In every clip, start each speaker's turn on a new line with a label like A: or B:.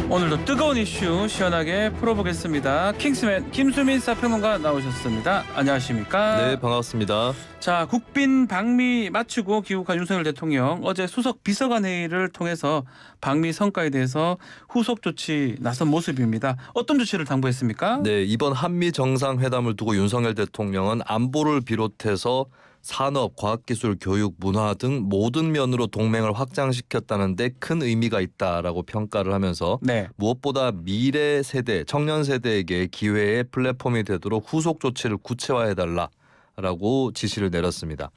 A: 오늘도 뜨거운 이슈 시원하게 풀어보겠습니다. 킹스맨 김수민 사평론가 나오셨습니다. 안녕하십니까?
B: 네, 반갑습니다.
A: 자, 국빈 방미 마치고 귀국한 윤석열 대통령 어제 수석 비서관 회의를 통해서 방미 성과에 대해서 후속 조치 나선 모습입니다. 어떤 조치를 당부했습니까?
B: 네, 이번 한미 정상회담을 두고 윤석열 대통령은 안보를 비롯해서 산업, 과학기술, 교육, 문화 등 모든 면으로 동맹을 확장시켰다는데 큰 의미가 있다라고 평가를 하면서
A: 네.
B: 무엇보다 미래 세대, 청년 세대에게 기회의 플랫폼이 되도록 후속 조치를 구체화해달라라고 지시를 내렸습니다.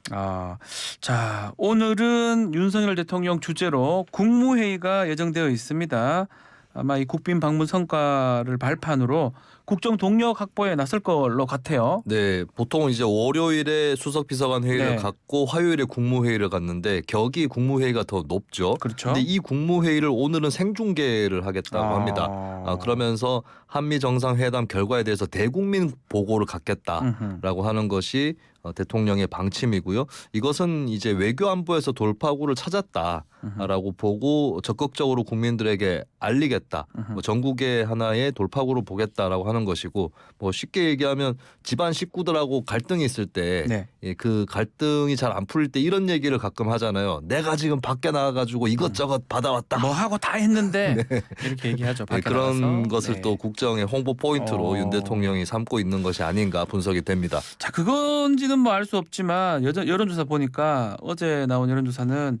A: 자, 오늘은 윤석열 대통령 주재로 국무회의가 예정되어 있습니다. 아마 이 국빈 방문 성과를 발판으로 국정 동력 확보에 나설 걸로 같아요.
B: 네, 보통은 이제 월요일에 수석 비서관 회의를
A: 네.
B: 갖고 화요일에 국무회의를 갖는데 격이 국무회의가 더 높죠.
A: 그렇죠.
B: 근데 이 국무회의를 오늘은 생중계를 하겠다고 합니다. 그러면서 한미 정상회담 결과에 대해서 대국민 보고를 갖겠다라고 하는 것이 대통령의 방침이고요. 이것은 이제 외교 안보에서 돌파구를 찾았다라고 보고 적극적으로 국민들에게 알리겠다. 뭐 전국의 하나의 돌파구로 보겠다라고 하는 것이고, 뭐 쉽게 얘기하면 집안 식구들하고 갈등이 있을 때 그 갈등이 잘 안 풀릴 때 이런 얘기를 가끔 하잖아요. 내가 지금 밖에 나가가지고 이것저것 받아왔다.
A: 뭐 하고 다 했는데 이렇게 얘기하죠. 밖에
B: 그런
A: 나가서.
B: 것을 또 국정의 홍보 포인트로 윤 대통령이 삼고 있는 것이 아닌가 분석이 됩니다.
A: 자, 그건지는 뭐 알 수 없지만 여론조사 보니까 어제 나온 여론조사는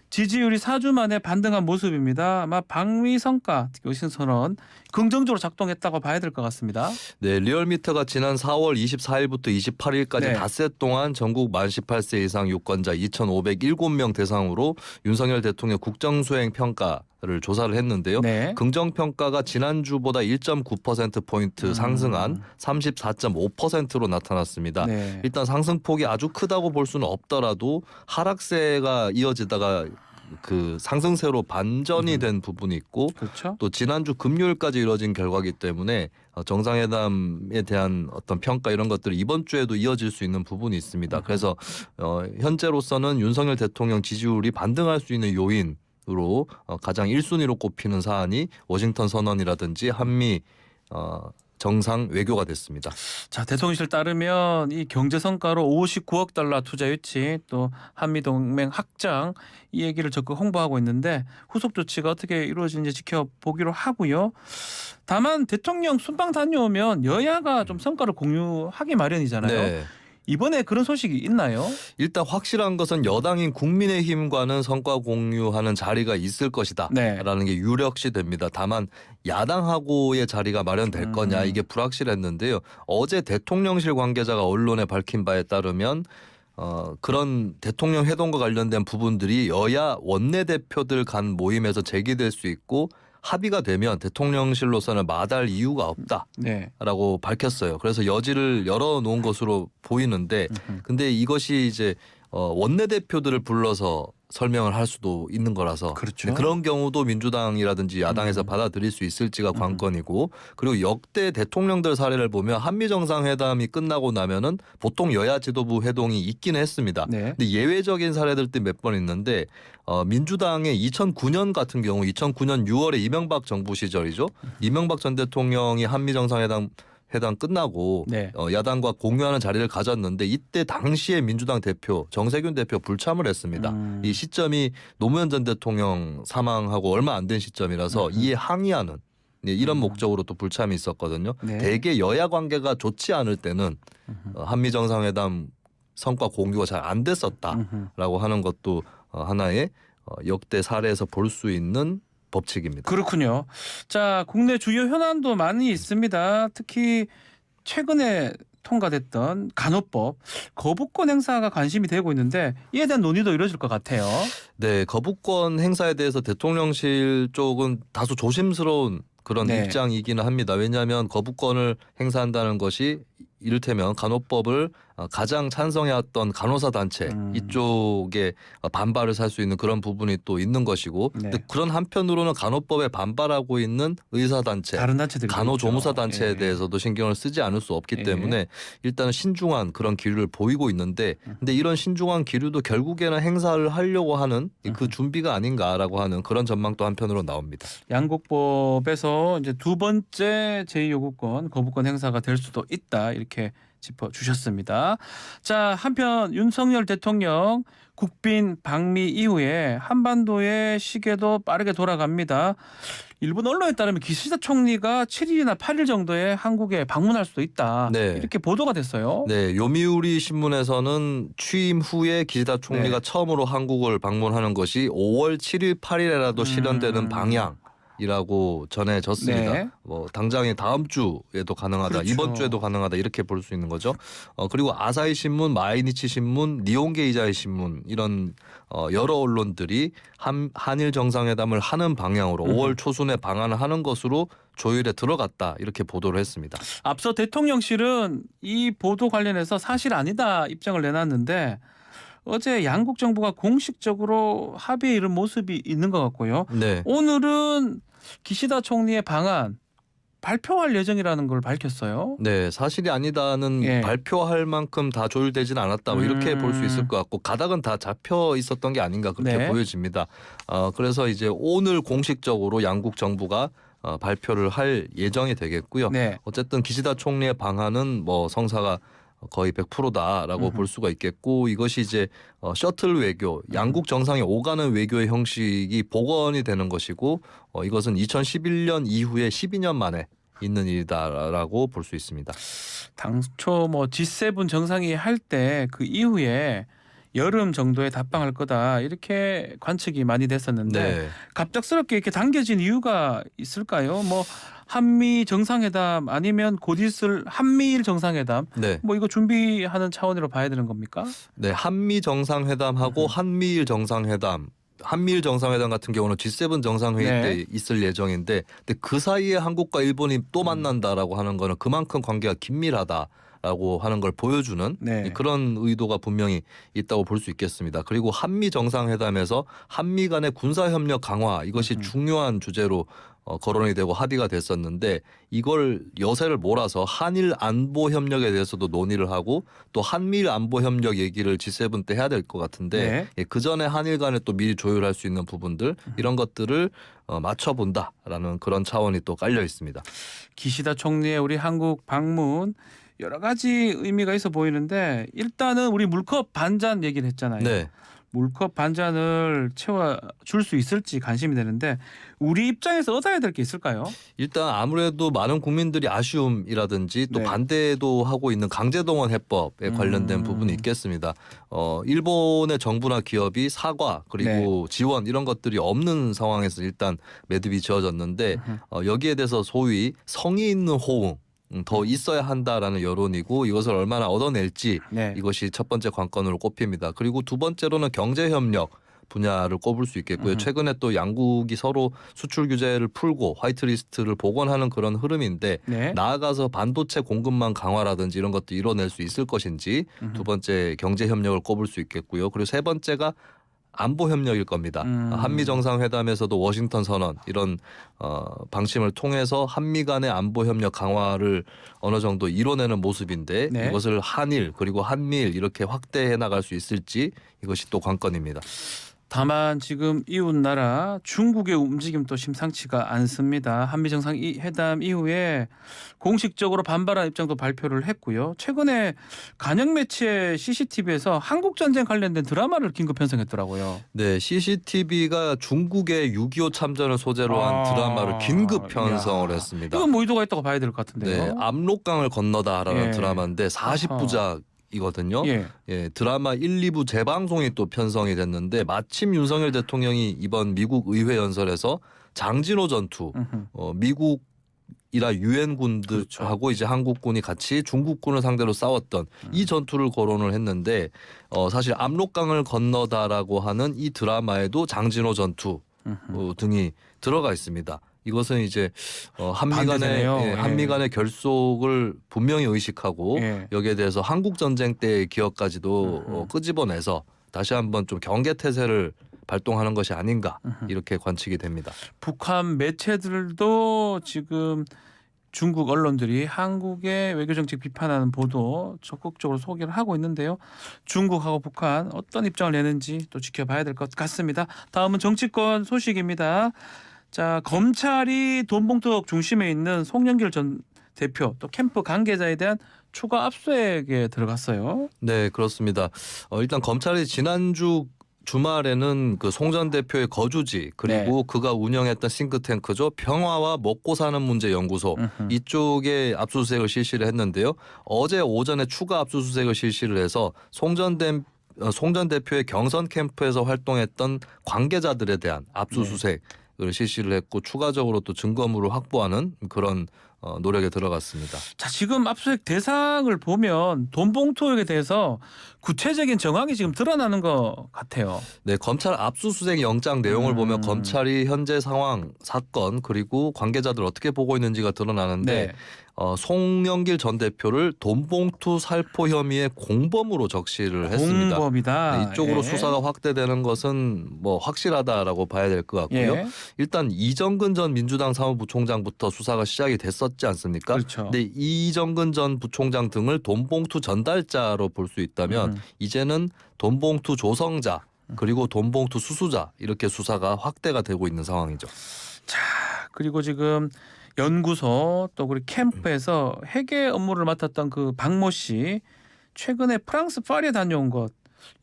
A: 지지율이 4주 만에 반등한 모습입니다. 아마 방미 성과, 특히 오신선언 긍정적으로 작동했다고 봐야 될 것 같습니다.
B: 네, 리얼미터가 지난 4월 24일부터 28일까지 닷새 동안 전국 만 18세 이상 유권자 2,507명 대상으로 윤석열 대통령 국정수행 평가를 조사를 했는데요. 긍정평가가 지난주보다 1.9%포인트 상승한 34.5%로 나타났습니다. 일단 상승폭이 아주 크다고 볼 수는 없더라도 하락세가 이어지다가 그 상승세로 반전이 된 부분이 있고,
A: 그렇죠? 또
B: 지난주 금요일까지 이뤄진 결과이기 때문에 정상회담에 대한 어떤 평가 이런 것들이 이번 주에도 이어질 수 있는 부분이 있습니다. 그래서 현재로서는 윤석열 대통령 지지율이 반등할 수 있는 요인으로 가장 1순위로 꼽히는 사안이 워싱턴 선언이라든지 한미 정상 외교가 됐습니다.
A: 자, 대통령실 따르면 이 경제 성과로 59억 달러 투자 유치, 또 한미 동맹 확장 이 얘기를 적극 홍보하고 있는데 후속 조치가 어떻게 이루어지는지 지켜보기로 하고요. 다만 대통령 순방 다녀오면 여야가 좀 성과를 공유하기 마련이잖아요. 이번에 그런 소식이 있나요?
B: 일단 확실한 것은 여당인 국민의힘과는 성과 공유하는 자리가 있을 것이다 라는 게 유력시 됩니다. 다만 야당하고의 자리가 마련될 거냐 이게 불확실했는데요. 어제 대통령실 관계자가 언론에 밝힌 바에 따르면 그런 대통령 회동과 관련된 부분들이 여야 원내대표들 간 모임에서 제기될 수 있고, 합의가 되면 대통령실로서는 마다할 이유가 없다라고 밝혔어요. 그래서 여지를 열어놓은 것으로 보이는데, 근데 이것이 이제 원내대표들을 불러서 설명을 할 수도 있는 거라서 그런 경우도 민주당이라든지 야당에서 받아들일 수 있을지가 관건이고, 그리고 역대 대통령들 사례를 보면 한미 정상회담이 끝나고 나면은 보통 여야 지도부 회동이 있긴 했습니다. 근데 예외적인 사례들도 몇 번 있는데 민주당의 2009년 같은 경우 2009년 6월에 이명박 정부 시절이죠. 이명박 전 대통령이 한미 정상회담 끝나고 야당과 공유하는 자리를 가졌는데, 이때 당시에 민주당 대표 정세균 대표 불참을 했습니다. 이 시점이 노무현 전 대통령 사망하고 얼마 안 된 시점이라서 이에 항의하는 이런 목적으로 또 불참이 있었거든요. 대개 여야 관계가 좋지 않을 때는 한미 정상회담 성과 공유가 잘 안 됐었다라고 하는 것도 하나의 역대 사례에서 볼 수 있는 법칙입니다.
A: 그렇군요. 자, 국내 주요 현안도 많이 있습니다. 특히 최근에 통과됐던 간호법 거부권 행사가 관심이 되고 있는데, 이에 대한 논의도 이루어질 것 같아요.
B: 네, 거부권 행사에 대해서 대통령실 쪽은 다소 조심스러운 그런 입장이기는 합니다. 왜냐하면 거부권을 행사한다는 것이 이를테면 간호법을 가장 찬성해왔던 간호사 단체 이쪽에 반발을 살 수 있는 그런 부분이 또 있는 것이고
A: 네.
B: 근데 그런 한편으로는 간호법에 반발하고 있는 의사 단체,
A: 다른 단체들
B: 간호조무사 단체에
A: 예.
B: 대해서도 신경을 쓰지 않을 수 없기
A: 예.
B: 때문에 일단은 신중한 그런 기류를 보이고 있는데 근데 이런 신중한 기류도 결국에는 행사를 하려고 하는 그 준비가 아닌가라고 하는 그런 전망도 한편으로 나옵니다.
A: 양곡법에서 이제 두 번째 제2요구권 거부권 행사가 될 수도 있다 이렇게 짚어주셨습니다. 자, 한편 윤석열 대통령 국빈 방미 이후에 한반도의 시계도 빠르게 돌아갑니다. 일본 언론에 따르면 기시다 총리가 7일이나 8일 정도에 한국에 방문할 수도 있다.
B: 네.
A: 이렇게 보도가 됐어요.
B: 네, 요미우리 신문에서는 취임 후에 기시다 총리가
A: 네.
B: 처음으로 한국을 방문하는 것이 5월 7일, 8일에라도 실현되는 방향이라고 전해졌습니다.
A: 네.
B: 뭐 당장에 다음 주에도 가능하다,
A: 그렇죠.
B: 이번 주에도 가능하다 이렇게 볼 수 있는 거죠. 그리고 아사히 신문, 마이니치 신문, 니혼게이자이 신문 이런 여러 언론들이 한일 정상회담을 하는 방향으로 5월 초순에 방한을 하는 것으로 조율에 들어갔다 이렇게 보도를 했습니다.
A: 앞서 대통령실은 이 보도 관련해서 사실 아니다 입장을 내놨는데 어제 양국 정부가 공식적으로 합의에 이른 모습이 있는 것 같고요.
B: 네.
A: 오늘은 기시다 총리의 방안 발표할 예정이라는 걸 밝혔어요.
B: 네, 사실이 아니다는
A: 예.
B: 발표할 만큼 다 조율되진 않았다. 뭐 이렇게 볼 수 있을 것 같고 가닥은 다 잡혀 있었던 게 아닌가 그렇게
A: 네.
B: 보여집니다. 그래서 이제 오늘 공식적으로 양국 정부가 발표를 할 예정이 되겠고요.
A: 네.
B: 어쨌든 기시다 총리의 방안은 뭐 성사가 거의 100%다라고 볼 수가 있겠고 이것이 이제 셔틀 외교, 양국 정상이 오가는 외교의 형식이 복원이 되는 것이고 이것은 2011년 이후에 12년 만에 있는 일이다라고 볼 수 있습니다.
A: 당초 뭐 G7 정상이 할 때 그 이후에 여름 정도에 답방할 거다 이렇게 관측이 많이 됐었는데
B: 네.
A: 갑작스럽게 이렇게 당겨진 이유가 있을까요? 뭐 한미 정상회담 아니면 곧 있을 한미일 정상회담
B: 네.
A: 뭐 이거 준비하는 차원으로 봐야 되는 겁니까?
B: 네, 한미 정상회담하고 한미일 정상회담. 한미일 정상회담 같은 경우는 G7 정상회의
A: 네.
B: 때 있을 예정인데 근데 그 사이에 한국과 일본이 또 만난다라고 하는 거는 그만큼 관계가 긴밀하다라고 하는 걸 보여주는
A: 네.
B: 그런 의도가 분명히 있다고 볼 수 있겠습니다. 그리고 한미 정상회담에서 한미 간의 군사협력 강화 이것이 중요한 주제로 거론이 되고 합의가 됐었는데 이걸 여세를 몰아서 한일 안보 협력에 대해서도 논의를 하고 또 한미일 안보 협력 얘기를 G7 때 해야 될 것 같은데
A: 네.
B: 그 전에 한일 간에 또 미리 조율할 수 있는 부분들 이런 것들을 맞춰본다라는 그런 차원이 또 깔려 있습니다.
A: 기시다 총리의 우리 한국 방문 여러 가지 의미가 있어 보이는데 일단은 우리 물컵 반잔 얘기를 했잖아요.
B: 네.
A: 물컵 반잔을 채워줄 수 있을지 관심이 되는데 우리 입장에서 얻어야 될 게 있을까요?
B: 일단 아무래도 많은 국민들이 아쉬움이라든지 또
A: 네.
B: 반대도 하고 있는 강제동원 해법에 관련된 부분이 있겠습니다. 일본의 정부나 기업이 사과 그리고 지원 이런 것들이 없는 상황에서 일단 매듭이 지어졌는데 여기에 대해서 소위 성의 있는 호응 더 있어야 한다라는 여론이고 이것을 얼마나 얻어낼지
A: 네.
B: 이것이 첫 번째 관건으로 꼽힙니다. 그리고 두 번째로는 경제협력 분야를 꼽을 수 있겠고요. 최근에 또 양국이 서로 수출 규제를 풀고 화이트리스트를 복원하는 그런 흐름인데
A: 네.
B: 나아가서 반도체 공급망 강화라든지 이런 것도 이뤄낼 수 있을 것인지 두 번째 경제협력을 꼽을 수 있겠고요. 그리고 세 번째가 안보 협력일 겁니다. 한미 정상회담에서도 워싱턴 선언 이런 방침을 통해서 한미 간의 안보 협력 강화를 어느 정도 이뤄내는 모습인데
A: 네.
B: 이것을 한일 그리고 한미일 이렇게 확대해 나갈 수 있을지 이것이 또 관건입니다.
A: 다만 지금 이웃 나라 중국의 움직임도 심상치가 않습니다. 한미 정상회담 이후에 공식적으로 반발한 입장도 발표를 했고요. 최근에 간영 매체 CCTV에서 한국 전쟁 관련된 드라마를 긴급 편성했더라고요.
B: 네, CCTV가 중국의 6.25 참전을 소재로 한 드라마를 긴급 편성을 했습니다.
A: 이건 뭐 의도가 있다고 봐야 될 것 같은데요.
B: 네, 압록강을 건너다라는
A: 예.
B: 드라마인데 40부작 이거든요.
A: 예.
B: 드라마 1, 2부 재방송이 또 편성이 됐는데 마침 윤석열 대통령이 이번 미국 의회 연설에서 장진호 전투, 미국이라 유엔군들하고
A: 그렇죠.
B: 이제 한국군이 같이 중국군을 상대로 싸웠던 이 전투를 거론을 했는데 사실 압록강을 건너다라고 하는 이 드라마에도 장진호 전투 등이 들어가 있습니다. 이것은 이제 한미 간의
A: 반대잖아요.
B: 한미 간의 결속을 분명히 의식하고
A: 예.
B: 여기에 대해서 한국 전쟁 때의 기억까지도 끄집어내서 다시 한번 좀 경계 태세를 발동하는 것이 아닌가 이렇게 관측이 됩니다.
A: 북한 매체들도 지금 중국 언론들이 한국의 외교정책 비판하는 보도 적극적으로 소개를 하고 있는데요. 중국하고 북한 어떤 입장을 내는지 또 지켜봐야 될 것 같습니다. 다음은 정치권 소식입니다. 자, 검찰이 돈봉투 중심에 있는 송영길 전 대표 또 캠프 관계자에 대한 추가 압수수색에 들어갔어요.
B: 네, 그렇습니다. 일단 검찰이 지난주 주말에는 그 송 전 대표의 거주지 그리고 그가 운영했던 싱크탱크죠. 평화와 먹고 사는 문제 연구소 이쪽에 압수수색을 실시를 했는데요. 어제 오전에 추가 압수수색을 실시를 해서 송 전 대표의 경선 캠프에서 활동했던 관계자들에 대한 압수수색을 실시를 했고 추가적으로 또 증거물을 확보하는 그런 노력에 들어갔습니다.
A: 자, 지금 압수수색 대상을 보면 돈봉투에 대해서 구체적인 정황이 지금 드러나는 것 같아요.
B: 네, 검찰 압수수색 영장 내용을 보면 검찰이 현재 상황, 사건 그리고 관계자들 어떻게 보고 있는지가 드러나는데
A: 네.
B: 송영길 전 대표를 돈봉투 살포 혐의의 공범으로 적시를 했습니다.
A: 공범이다.
B: 네, 이쪽으로
A: 예.
B: 수사가 확대되는 것은 뭐 확실하다라고 봐야 될 것 같고요.
A: 예.
B: 일단 이정근 전 민주당 사무부총장부터 수사가 시작이 됐었지 않습니까?
A: 그렇죠.
B: 근데 이정근 전 부총장 등을 돈봉투 전달자로 볼 수 있다면 이제는 돈봉투 조성자 그리고 돈봉투 수수자 이렇게 수사가 확대가 되고 있는 상황이죠.
A: 자, 그리고 지금 연구소 또 그리고 캠프에서 회계 업무를 맡았던 그 박모 씨 최근에 프랑스 파리에 다녀온 것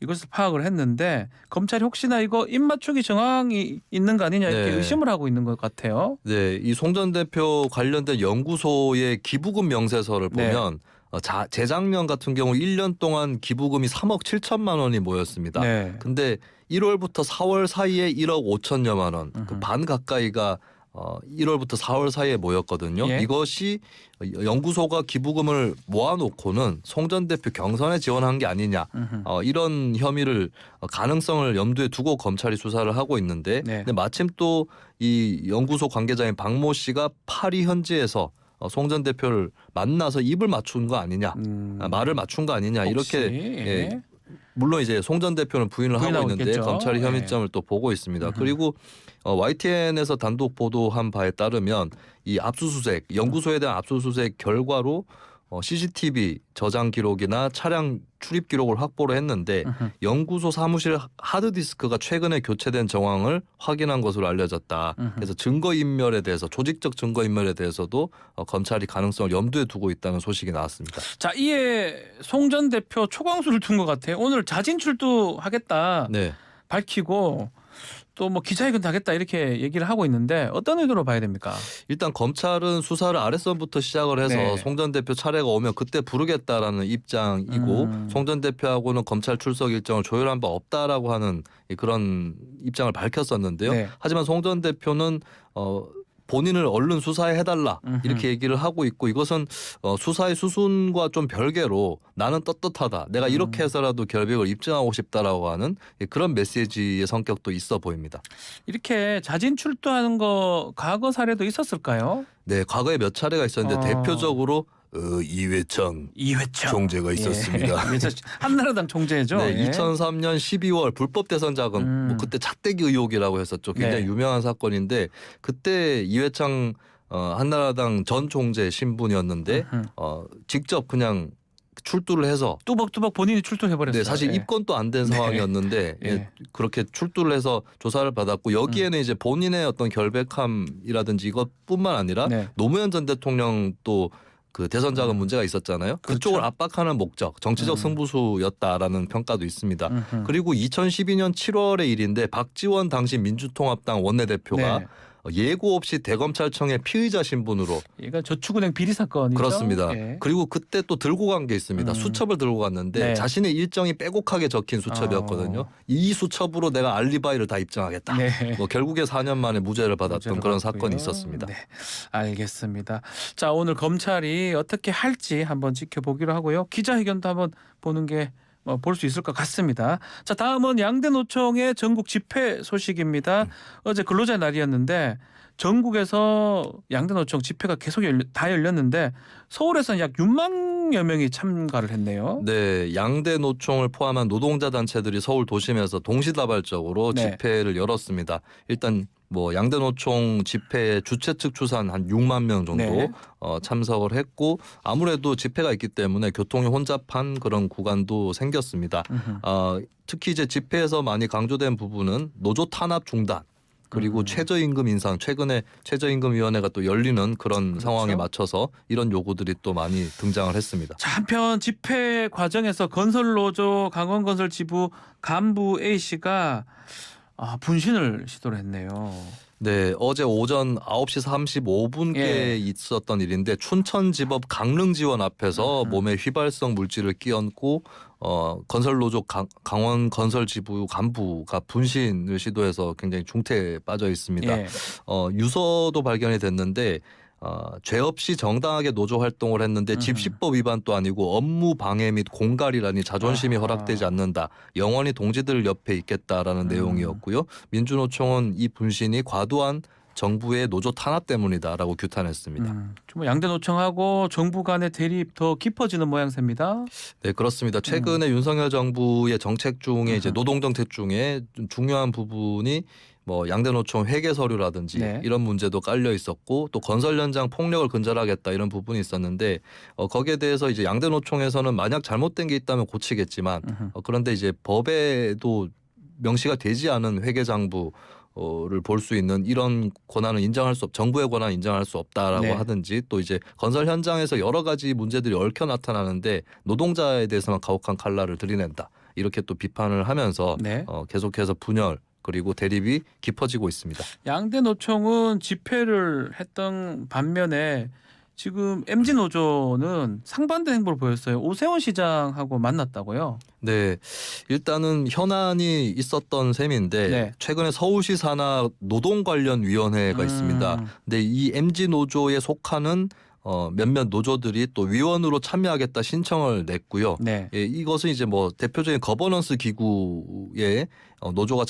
A: 이것을 파악을 했는데 검찰이 혹시나 이거 입맞추기 정황이 있는 거 아니냐 이렇게
B: 네.
A: 의심을 하고 있는 것 같아요.
B: 네, 이 송 전 대표 관련된 연구소의 기부금 명세서를
A: 네.
B: 보면 재작년 같은 경우 1년 동안 기부금이 3억 7천만 원이 모였습니다.
A: 네.
B: 근데 1월부터 4월 사이에 1억 5천여만 원, 그 반 가까이가 1월부터 4월 사이에 모였거든요.
A: 예.
B: 이것이 연구소가 기부금을 모아놓고는 송 전 대표 경선에 지원한 게 아니냐 이런 혐의를 가능성을 염두에 두고 검찰이 수사를 하고 있는데
A: 네.
B: 근데 마침 또 이 연구소 관계자인 박모 씨가 파리 현지에서 송 전 대표를 만나서 입을 맞춘 거 아니냐, 말을 맞춘 거 아니냐
A: 혹시,
B: 이렇게
A: 예.
B: 물론 이제 송 전 대표는 부인을 하고
A: 부인하고
B: 있는데
A: 있겠죠.
B: 검찰이 혐의점을 또 보고 있습니다. 그리고 YTN에서 단독 보도한 바에 따르면 이 압수수색 연구소에 대한 압수수색 결과로 CCTV 저장 기록이나 차량 출입 기록을 확보를 했는데 연구소 사무실 하드디스크가 최근에 교체된 정황을 확인한 것으로 알려졌다. 그래서 증거인멸에 대해서 조직적 증거인멸에 대해서도 검찰이 가능성을 염두에 두고 있다는 소식이 나왔습니다.
A: 자, 이에 송 전 대표 초강수를 둔 것 같아요. 오늘 자진 출두하겠다
B: 네.
A: 밝히고 또 뭐 기자회견도 하겠다 이렇게 얘기를 하고 있는데 어떤 의도로 봐야 됩니까?
B: 일단 검찰은 수사를 아랫선부터 시작을 해서
A: 네.
B: 송 전 대표 차례가 오면 그때 부르겠다라는 입장이고 송 전 대표하고는 검찰 출석 일정을 조율한 바 없다라고 하는 그런 입장을 밝혔었는데요.
A: 네.
B: 하지만 송 전 대표는 본인을 얼른 수사해달라 이렇게 얘기를 하고 있고 이것은 수사의 수순과 좀 별개로 나는 떳떳하다. 내가 이렇게 해서라도 결백을 입증하고 싶다라고 하는 그런 메시지의 성격도 있어 보입니다.
A: 이렇게 자진 출두하는 거 과거 사례도 있었을까요?
B: 네, 과거에 몇 차례가 있었는데 대표적으로 이회창 총재가 있었습니다.
A: 예. 한나라당 총재죠.
B: 네,
A: 예.
B: 2003년 12월 불법 대선 자금 뭐 그때 차떼기 의혹이라고 했었죠. 굉장히
A: 네.
B: 유명한 사건인데 그때 이회창 한나라당 전 총재 신분이었는데 직접 그냥 출두를 해서
A: 뚜벅뚜벅 본인이 출두해버렸어요.
B: 네, 사실
A: 예.
B: 입건도 안 된 상황이었는데
A: 예.
B: 예, 그렇게 출두를 해서 조사를 받았고 여기에는 이제 본인의 어떤 결백함이라든지 이것뿐만 아니라
A: 네.
B: 노무현 전 대통령 또 그 대선 자금 문제가 있었잖아요.
A: 그렇죠.
B: 그쪽을 압박하는 목적, 정치적 승부수였다라는 평가도 있습니다. 그리고 2012년 7월의 일인데 박지원 당시 민주통합당 원내대표가
A: 네.
B: 예고 없이 대검찰청의 피의자 신분으로
A: 이건 저축은행 비리 사건이죠.
B: 그렇습니다.
A: 예.
B: 그리고 그때 또 들고 간 게 있습니다. 수첩을 들고 갔는데
A: 네.
B: 자신의 일정이 빼곡하게 적힌 수첩이었거든요. 이 수첩으로 내가 알리바이를 다 입증하겠다.
A: 네.
B: 뭐 결국에 4년 만에 무죄를 받았던
A: 무죄를
B: 그런
A: 받았고요.
B: 사건이 있었습니다.
A: 네, 알겠습니다. 자, 오늘 검찰이 어떻게 할지 한번 지켜보기로 하고요. 기자회견도 한번 보는 게 볼 수 있을 것 같습니다. 자, 다음은 양대 노총의 전국 집회 소식입니다. 어제 근로자 날이었는데 전국에서 양대노총 집회가 계속 다 열렸는데 서울에서는 약 6만여 명이 참가를 했네요.
B: 네, 양대 노총을 포함한 노동자 단체들이 서울 도심에서 동시다발적으로
A: 네.
B: 집회를 열었습니다. 일단 뭐 양대 노총 집회 주최 측 추산 한 6만 명 정도
A: 네.
B: 참석을 했고 아무래도 집회가 있기 때문에 교통이 혼잡한 그런 구간도 생겼습니다. 특히 이제 집회에서 많이 강조된 부분은 노조 탄압 중단. 그리고 최저임금 인상, 최근에 최저임금위원회가 또 열리는 그런
A: 그렇죠.
B: 상황에 맞춰서 이런 요구들이 또 많이 등장을 했습니다.
A: 자, 한편 집회 과정에서 건설노조 강원건설 지부 간부 A 씨가 분신을 시도를 했네요.
B: 네, 어제 오전 9시 35분께
A: 예.
B: 있었던 일인데 춘천지법 강릉지원 앞에서 몸에 휘발성 물질을 끼얹고 건설노조 강원건설지부 간부가 분신을 시도해서 굉장히 중태에 빠져 있습니다.
A: 예.
B: 유서도 발견이 됐는데 죄 없이 정당하게 노조 활동을 했는데 집시법 위반도 아니고 업무 방해 및 공갈이라니 자존심이
A: 아하.
B: 허락되지 않는다. 영원히 동지들 옆에 있겠다라는 내용이었고요. 민주노총은 이 분신이 과도한 정부의 노조 탄압 때문이다라고 규탄했습니다.
A: 좀 양대노총하고 정부 간의 대립 더 깊어지는 모양새입니다.
B: 네, 그렇습니다. 최근에 윤석열 정부의 정책 중에 이제 노동 정책 중에 좀 중요한 부분이 뭐 양대노총 회계 서류라든지
A: 네.
B: 이런 문제도 깔려 있었고 또 건설 현장 폭력을 근절하겠다 이런 부분이 있었는데 거기에 대해서 이제 양대노총에서는 만약 잘못된 게 있다면 고치겠지만 그런데 이제 법에도 명시가 되지 않은 회계장부 를 볼 수 있는 이런 권한을 인정할 수 정부의 권한을 인정할 수 없다라고
A: 네.
B: 하든지 또 이제 건설 현장에서 여러 가지 문제들이 얽혀 나타나는데 노동자에 대해서만 가혹한 칼날을 들이댄다 이렇게 또 비판을 하면서
A: 네.
B: 계속해서 분열 그리고 대립이 깊어지고 있습니다.
A: 양대노총은 집회를 했던 반면에 지금 MZ노조는 상반된 행보를 보였어요. 오세훈 시장하고 만났다고요?
B: 네, 일단은 현안이 있었던 셈인데
A: 네.
B: 최근에 서울시 산하 노동 관련 위원회가 있습니다. 근데 이 MZ 노조에 속하는 몇몇 노조들이 또 위원으로 참여하겠다 신청을 냈고요.
A: 네.
B: 예, 이것은 이제 뭐 대표적인 거버넌스 기구에 노조가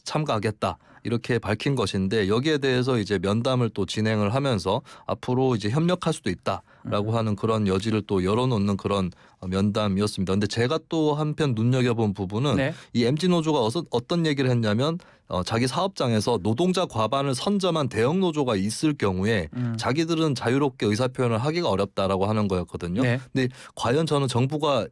B: 참가하겠다 이렇게 밝힌 것인데 여기에 대해서 이제 면담을 또 진행을 하면서 앞으로 이제 협력할 수도 있다라고 하는 그런 여지를 또 열어놓는 그런 면담이었습니다. 근데 제가 또 한편 눈여겨본 부분은
A: 네.
B: 이 MZ 노조가 어떤 얘기를 했냐면 자기 사업장에서 노동자 과반을 선점한 대형 노조가 있을 경우에 자기들은 자유롭게 의사표현을 하기가 어렵다라고 하는 거였거든요.
A: 네.
B: 근데 과연 저는 정부가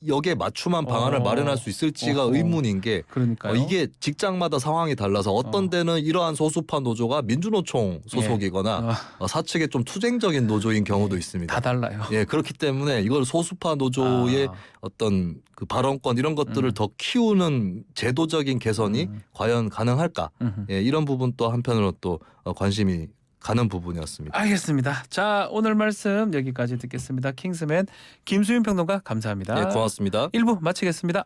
B: 여기에 맞춤한 방안을 마련할 수 있을지가 의문인 게
A: 그러니까요.
B: 이게 직장마다 상황이 달라서 어떤 데는 이러한 소수파 노조가 민주노총 소속이거나 사측의 좀 투쟁적인 노조인 경우도 있습니다.
A: 다 달라요.
B: 예, 그렇기 때문에 이걸 소수파 노조의 어떤 그 발언권 이런 것들을 더 키우는 제도적인 개선이 과연 가능할까? 예, 이런 부분 또 한편으로 또 관심이 가는 부분이었습니다.
A: 알겠습니다. 자, 오늘 말씀 여기까지 듣겠습니다. 킹스맨 김수윤 평론가 감사합니다.
B: 예, 고맙습니다.
A: 1부 마치겠습니다.